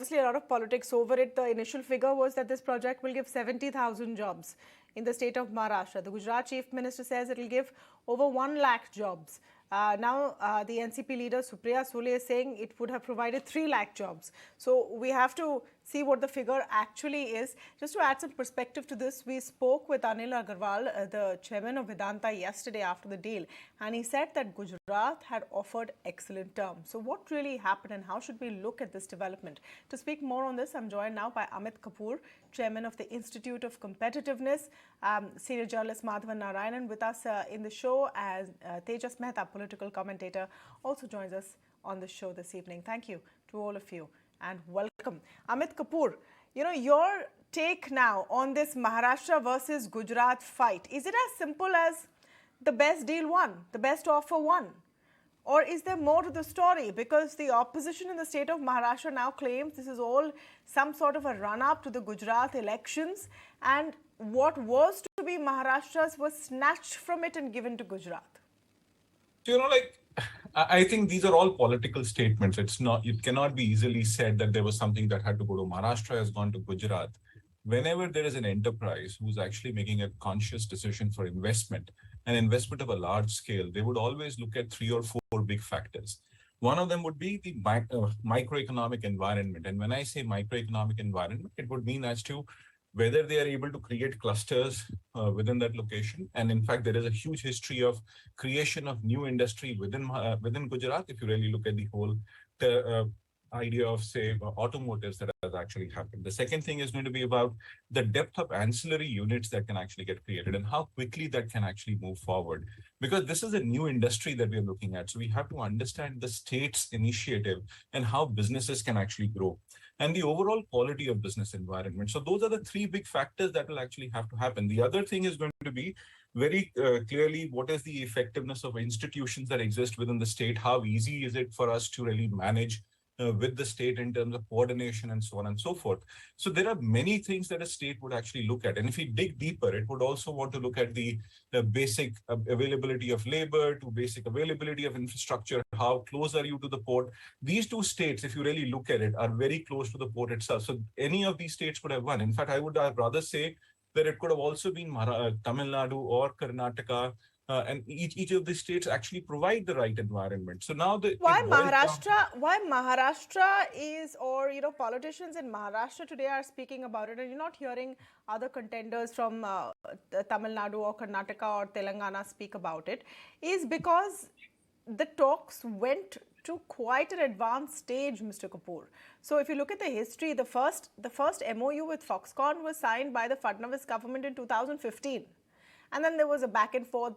obviously a lot of politics over it. The initial figure was that this project will give 70,000 jobs in the state of Maharashtra. The Gujarat chief minister says it will give over 1 lakh jobs. Now, the NCP leader Supriya Sule is saying it would have provided 3 lakh jobs. So we have to see what the figure actually is. Just to add some perspective to this, we spoke with Anil Agarwal, the chairman of Vedanta, yesterday after the deal, and he said that Gujarat had offered excellent terms. So what really happened and how should we look at this development? To speak more on this, I'm joined now by Amit Kapoor, chairman of the Institute of Competitiveness, senior journalist Madhavan Narayanan with us in the show, as Tejas Mehta, political commentator, also joins us on the show this evening. Thank you to all of you and welcome. Amit Kapoor, your take now on this Maharashtra versus Gujarat fight. Is it as simple as the best deal won, the best offer won? Or is there more to the story? Because the opposition in the state of Maharashtra now claims this is all some sort of a run-up to the Gujarat elections, and what was to be Maharashtra's was snatched from it and given to Gujarat. I think these are all political statements. It cannot be easily said that there was something that had to go to Maharashtra has gone to Gujarat. Whenever there is an enterprise who's actually making a conscious decision for investment, an investment of a large scale, they would always look at 3 or 4 big factors. One of them would be the microeconomic environment. And when I say microeconomic environment, it would mean as to whether they are able to create clusters within that location. And in fact, there is a huge history of creation of new industry within Gujarat. If you really look at the whole idea of, say, automotives that has actually happened. The second thing is going to be about the depth of ancillary units that can actually get created and how quickly that can actually move forward. Because this is a new industry that we are looking at. So we have to understand the state's initiative and how businesses can actually grow and the overall quality of business environment. So those are the 3 big factors that will actually have to happen. The other thing is going to be very clearly what is the effectiveness of institutions that exist within the state? How easy is it for us to really manage with the state in terms of coordination and so on and so forth. So there are many things that a state would actually look at. And if we dig deeper, it would also want to look at the basic availability of labor to basic availability of infrastructure. How close are you to the port? These 2 states, if you really look at it, are very close to the port itself. So any of these states could have won. In fact, I would rather say that it could have also been Tamil Nadu or Karnataka. And each of the states actually provide the right environment. So now why Maharashtra is, or politicians in Maharashtra today are speaking about it, and you're not hearing other contenders from Tamil Nadu or Karnataka or Telangana speak about it, is because the talks went to quite an advanced stage, Mr. Kapoor. So if you look at the history, the first MOU with Foxconn was signed by the Fadnavis government in 2015. And then there was a back and forth.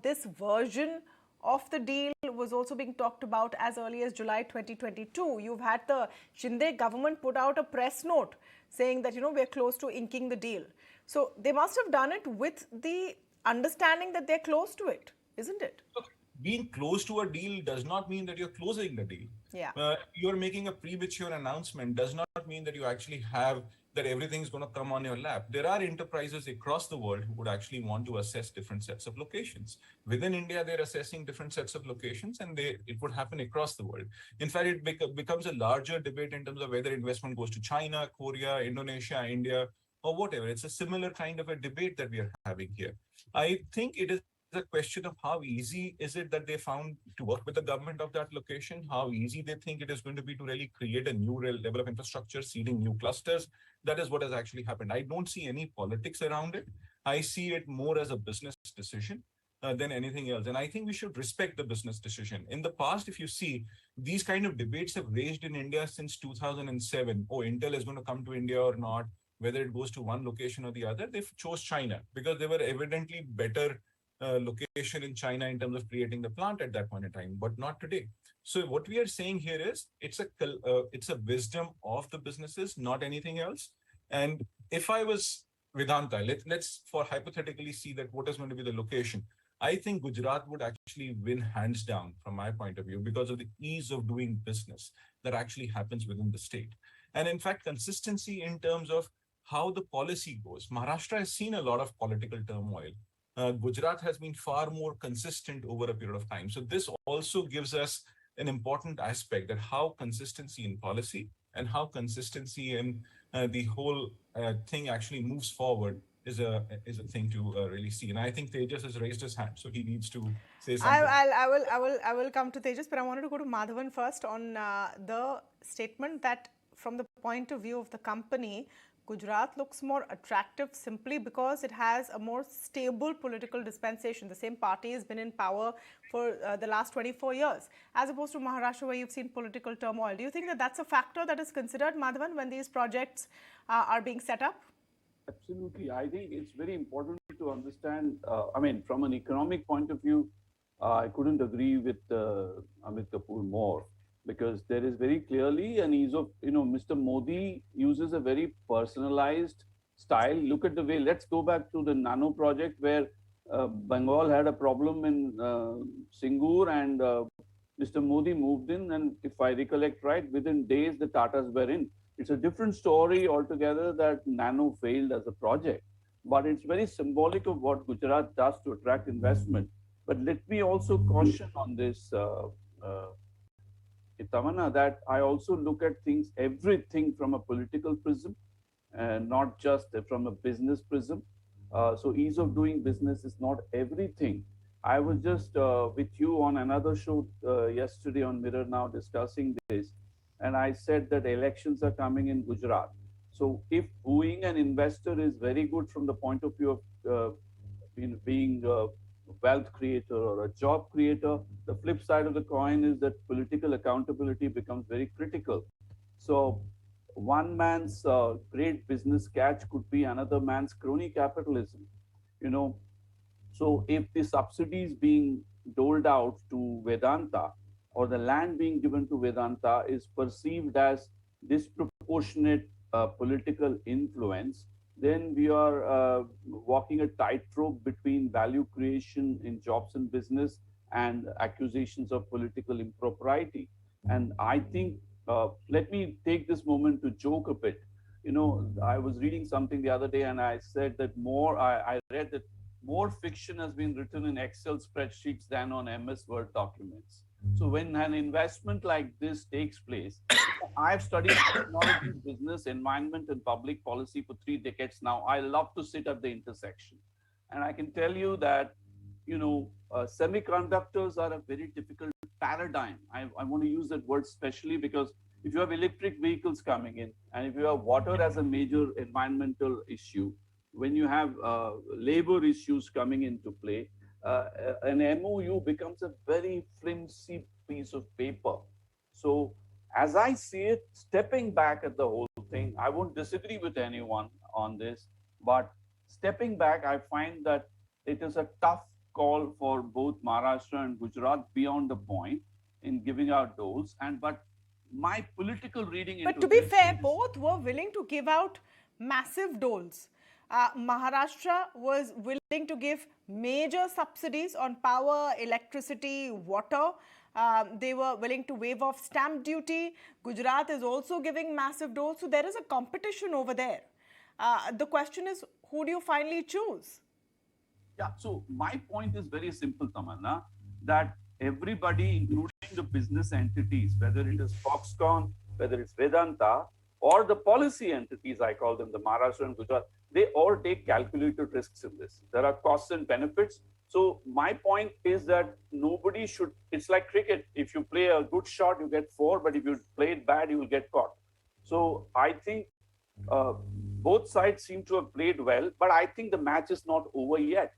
This version of the deal was also being talked about as early as July 2022. You've had the Shinde government put out a press note saying that, we're close to inking the deal. So they must have done it with the understanding that they're close to it, isn't it? Look, being close to a deal does not mean that you're closing the deal. Yeah. You're making a premature announcement does not mean that you actually have that everything's going to come on your lap. There are enterprises across the world who would actually want to assess different sets of locations. Within India, they're assessing different sets of locations, and it would happen across the world. In fact, it becomes a larger debate in terms of whether investment goes to China, Korea, Indonesia, India, or whatever. It's a similar kind of a debate that we are having here. I think it is a question of how easy is it that they found to work with the government of that location, how easy they think it is going to be to really create a new level of infrastructure, seeding new clusters. That is what has actually happened. I don't see any politics around it. I see it more as a business decision than anything else. And I think we should respect the business decision. In the past, if you see, these kind of debates have raged in India since 2007. Oh, Intel is going to come to India or not, whether it goes to one location or the other. They chose China because they were evidently better location in China in terms of creating the plant at that point in time, but not today. So what we are saying here is it's a wisdom of the businesses, not anything else. And if I was Vedanta, let's for hypothetically see that what is going to be the location. I think Gujarat would actually win hands down from my point of view because of the ease of doing business that actually happens within the state. And in fact, consistency in terms of how the policy goes. Maharashtra has seen a lot of political turmoil. Gujarat has been far more consistent over a period of time. So this also gives us an important aspect that how consistency in policy and how consistency and the whole thing actually moves forward is a thing to really see. And I think Tejas has raised his hand, so he needs to say something. I will come to Tejas, but I wanted to go to Madhavan first on the statement that from the point of view of the company, Gujarat looks more attractive simply because it has a more stable political dispensation. The same party has been in power for the last 24 years, as opposed to Maharashtra, where you've seen political turmoil. Do you think that that's a factor that is considered, Madhavan, when these projects are being set up? Absolutely. I think it's very important to understand. From an economic point of view, I couldn't agree with Amit Kapoor more, because there is very clearly an ease of, Mr. Modi uses a very personalized style. Look at the way, let's go back to the nano project where Bengal had a problem in Singur, and Mr. Modi moved in, and if I recollect right, within days the Tatas were in. It's a different story altogether that Nano failed as a project, but it's very symbolic of what Gujarat does to attract investment. But let me also caution on this, Tamana, that I also look at things, everything from a political prism, and not just from a business prism. So ease of doing business is not everything. I was just with you on another show yesterday on Mirror Now discussing this, and I said that elections are coming in Gujarat. So if wooing an investor is very good from the point of view of being a wealth creator or a job creator, the flip side of the coin is that political accountability becomes very critical. So one man's great business catch could be another man's crony capitalism. You know, so if the subsidies being doled out to Vedanta, or the land being given to Vedanta, is perceived as disproportionate political influence, then we are walking a tightrope between value creation in jobs and business and accusations of political impropriety. And I think, let me take this moment to joke a bit. I was reading something the other day, and I said that I read that more fiction has been written in Excel spreadsheets than on MS Word documents. So when an investment like this takes place, I've studied technology, business, environment, and public policy for 3 decades now. I love to sit at the intersection. And I can tell you that, semiconductors are a very difficult paradigm. I want to use that word specially because if you have electric vehicles coming in, and if you have water as a major environmental issue, when you have labor issues coming into play, an MOU becomes a very flimsy piece of paper. So as I see it, stepping back at the whole thing, I won't disagree with anyone on this, but stepping back, I find that it is a tough call for both Maharashtra and Gujarat beyond the point in giving out doles. But my political reading into But to be fair, both were willing to give out massive doles. Maharashtra was willing to give major subsidies on power, electricity, water. They were willing to waive off stamp duty. Gujarat is also giving massive doles. So there is a competition over there. The question is, who do you finally choose? Yeah, so my point is very simple, Tamanna, that everybody, including the business entities, whether it is Foxconn, whether it's Vedanta, or the policy entities, I call them, the Maharashtra and Gujarat, they all take calculated risks in this. There are costs and benefits. So my point is that nobody should, it's like cricket. If you play a good shot, you get 4, but if you play it bad, you will get caught. So I think both sides seem to have played well, but I think the match is not over yet.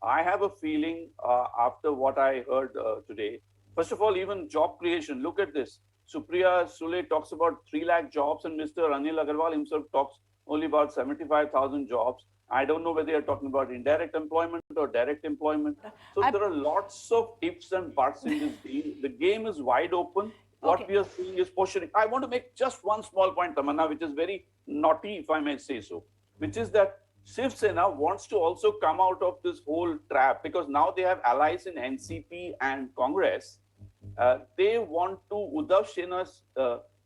I have a feeling after what I heard today, first of all, even job creation, look at this. Supriya Sule talks about 3 lakh jobs, and Mr. Anil Agarwal himself talks only about 75,000 jobs. I don't know whether you're talking about indirect employment or direct employment. So there are lots of ifs and buts in this game. The game is wide open. What we are seeing is portioning. I want to make just one small point, Tamanna, which is very naughty, if I may say so, which is that Shiv Sena wants to also come out of this whole trap, because now they have allies in NCP and Congress. They want to,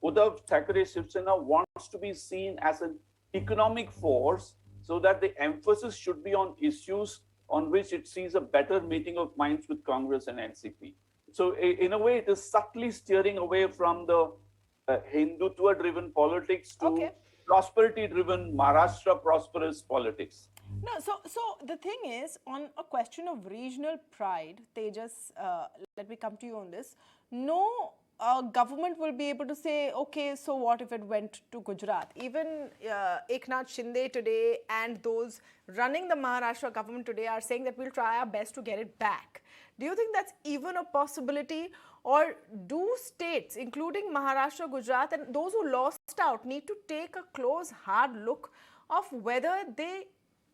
Uddhav Thackeray Shiv Sena wants to be seen as an economic force, so that the emphasis should be on issues on which it sees a better meeting of minds with Congress and NCP. So in a way, it is subtly steering away from the Hindutva-driven politics to Okay. prosperity-driven Maharashtra prosperous politics. No, so the thing is, on a question of regional pride, Tejas, let me come to you on this. No government will be able to say, okay, so what if it went to Gujarat? Even Eknath Shinde today and those running the Maharashtra government today are saying that we'll try our best to get it back. Do you think that's even a possibility? Or do states, including Maharashtra, Gujarat, and those who lost out, need to take a close, hard look of whether they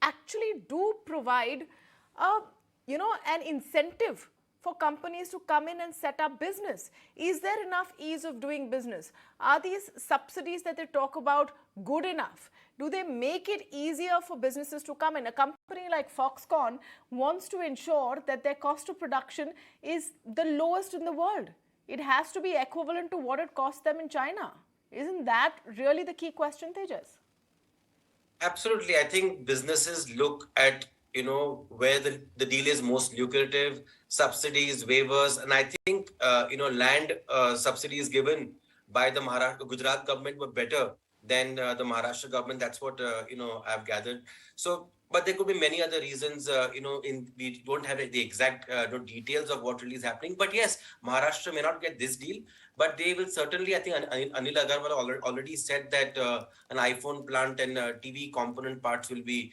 actually do provide an incentive for companies to come in and set up business? Is there enough ease of doing business? Are these subsidies that they talk about good enough? Do they make it easier for businesses to come in? A company like Foxconn wants to ensure that their cost of production is the lowest in the world. It has to be equivalent to what it costs them in China. Isn't that really the key question, Tejas? Absolutely. I think businesses look at, where the deal is most lucrative, subsidies, waivers. And I think, land subsidies given by the Maharashtra, Gujarat government were better than the Maharashtra government. That's what, I've gathered. So, but there could be many other reasons, we don't have the exact details of what really is happening. But yes, Maharashtra may not get this deal, but they will certainly, I think Anil Agarwal already said that an iPhone plant and TV component parts will be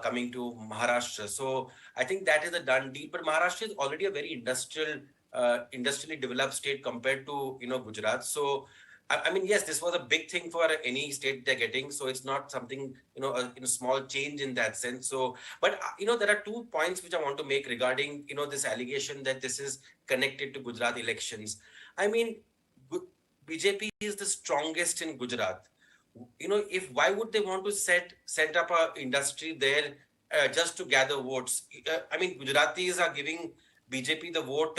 coming to Maharashtra. So I think that is a done deal. But Maharashtra is already a very industrially developed state compared to, Gujarat. So I mean, yes, this was a big thing for any state they're getting. So it's not something, a small change in that sense. So, but, there are 2 points which I want to make regarding, this allegation that this is connected to Gujarat elections. I mean, BJP is the strongest in Gujarat. Why would they want to set up a industry there just to gather votes? I mean, Gujaratis are giving BJP the vote,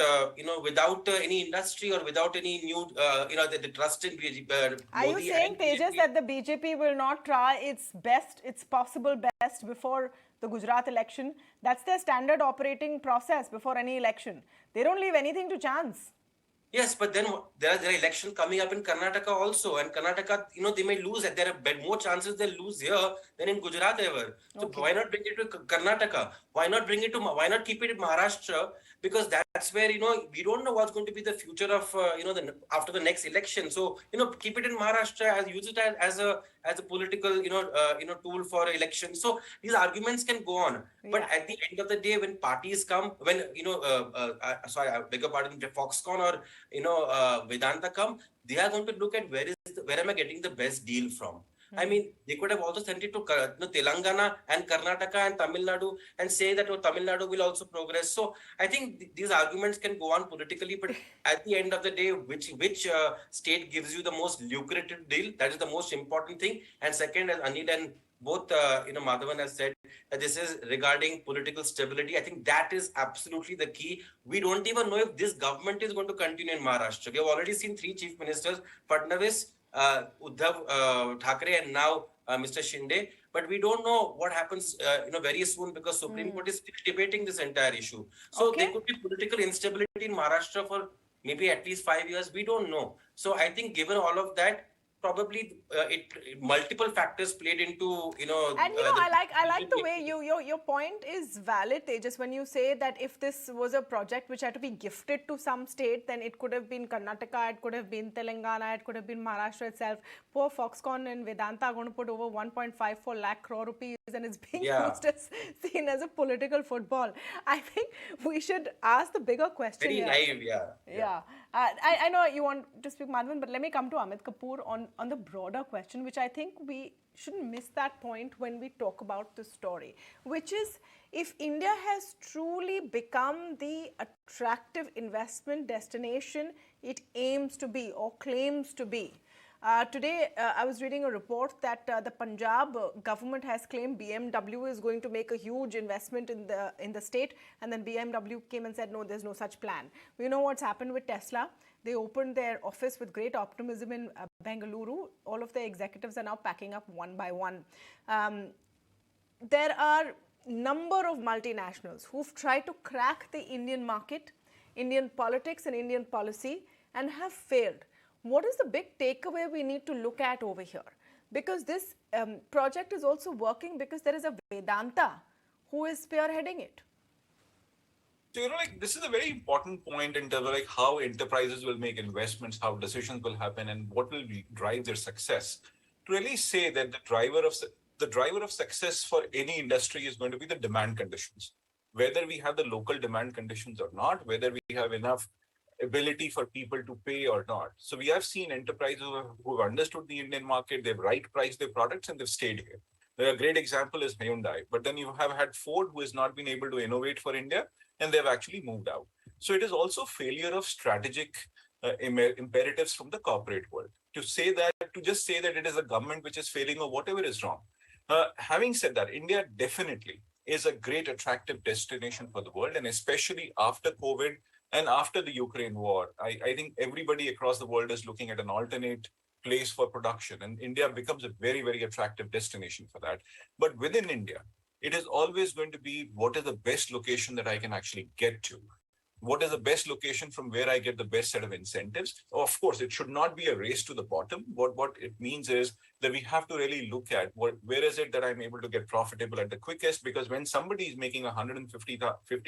without any industry or without any new, the trust in BJP. Are you saying, Tejas, that the BJP will not try its possible best before the Gujarat election? That's their standard operating process before any election. They don't leave anything to chance. Yes, but then there are election coming up in Karnataka also, and Karnataka, they may lose. There are more chances they'll lose here than in Gujarat ever. So why not bring it to Karnataka? Why not keep it in Maharashtra? Because that's where, we don't know what's going to be the future of, after the next election. So, keep it in Maharashtra, use it as a political, tool for election. So these arguments can go on. Yeah. But at the end of the day, when parties come, when, I beg your pardon, Foxconn or, Vedanta come, they are going to look at where am I getting the best deal from? I mean, they could have also sent it to Telangana and Karnataka and Tamil Nadu and say that Tamil Nadu will also progress. So I think these arguments can go on politically, but at the end of the day, which state gives you the most lucrative deal? That is the most important thing. And second, as Anil and both, Madhavan has said, that this is regarding political stability. I think that is absolutely the key. We don't even know if this government is going to continue in Maharashtra. We have already seen 3 chief ministers, Fadnavis, Uddhav Thackeray, and now Mr. Shinde. But we don't know what happens, very soon, because Supreme Court is still debating this entire issue. So there could be political instability in Maharashtra for maybe at least 5 years. We don't know. So I think given all of that, probably multiple factors played into, And I like the way your point is valid, Tejas, when you say that if this was a project which had to be gifted to some state, then it could have been Karnataka, it could have been Telangana, it could have been Maharashtra itself. Poor Foxconn and Vedanta are going to put over 1.54 lakh crore rupees, and it's being used seen as a political football. I think we should ask the bigger question. Very naive, Yeah. I know you want to speak, Madhavan, but let me come to Amit Kapoor on the broader question, which I think we shouldn't miss that point when we talk about the story, which is if India has truly become the attractive investment destination it aims to be or claims to be. Today, I was reading a report that the Punjab government has claimed BMW is going to make a huge investment in the state, and then BMW came and said, no, there's no such plan. We know what's happened with Tesla. They opened their office with great optimism in Bengaluru. All of the executives are now packing up one by one. There are number of multinationals who've tried to crack the Indian market, Indian politics and Indian policy, and have failed. What is the big takeaway we need to look at over here? Because this project is also working because there is a Vedanta who is spearheading it. So, like this is a very important point in terms of like how enterprises will make investments, how decisions will happen, and what will drive their success. To really say that the driver of success for any industry is going to be the demand conditions, whether we have the local demand conditions or not, whether we have enough ability for people to pay or not. So we have seen enterprises who have understood the Indian market, they've right priced their products, and they've stayed here. A great example is Hyundai, but then you have had Ford who has not been able to innovate for India, and they've actually moved out. So it is also failure of strategic imperatives from the corporate world to just say that it is a government which is failing or whatever is wrong. Having said that, India definitely is a great attractive destination for the world, and especially after COVID and after the Ukraine war, I think everybody across the world is looking at an alternate place for production, and India becomes a very, very attractive destination for that. But within India, it is always going to be what is the best location that I can actually get to. What is the best location from where I get the best set of incentives? Of course, it should not be a race to the bottom. What it means is that we have to really look at where is it that I'm able to get profitable at the quickest, because when somebody is making 150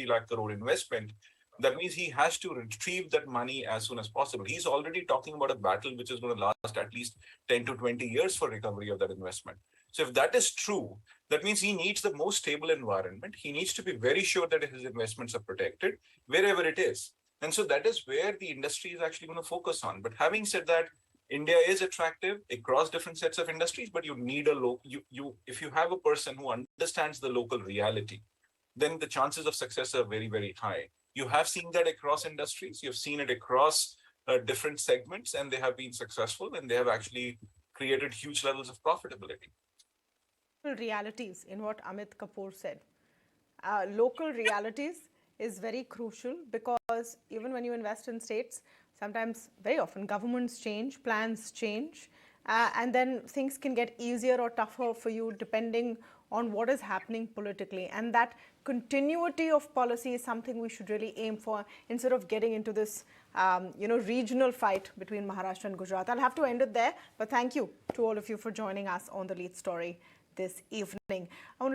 lakh crore investment, that means he has to retrieve that money as soon as possible. He's already talking about a battle which is going to last at least 10 to 20 years for recovery of that investment. So if that is true, that means he needs the most stable environment. He needs to be very sure that his investments are protected wherever it is. And so that is where the industry is actually going to focus on. But having said that, India is attractive across different sets of industries, but you need if you have a person who understands the local reality, then the chances of success are very, very high. You have seen that across industries. You've seen it across different segments, and they have been successful, and they have actually created huge levels of profitability. Realities in what Amit Kapoor said. Local realities is very crucial, because even when you invest in states, sometimes, very often, governments change, plans change, and then things can get easier or tougher for you depending on what is happening politically. And that continuity of policy is something we should really aim for, instead of getting into this regional fight between Maharashtra and Gujarat. I'll have to end it there, but thank you to all of you for joining us on The Lead Story this evening. I want to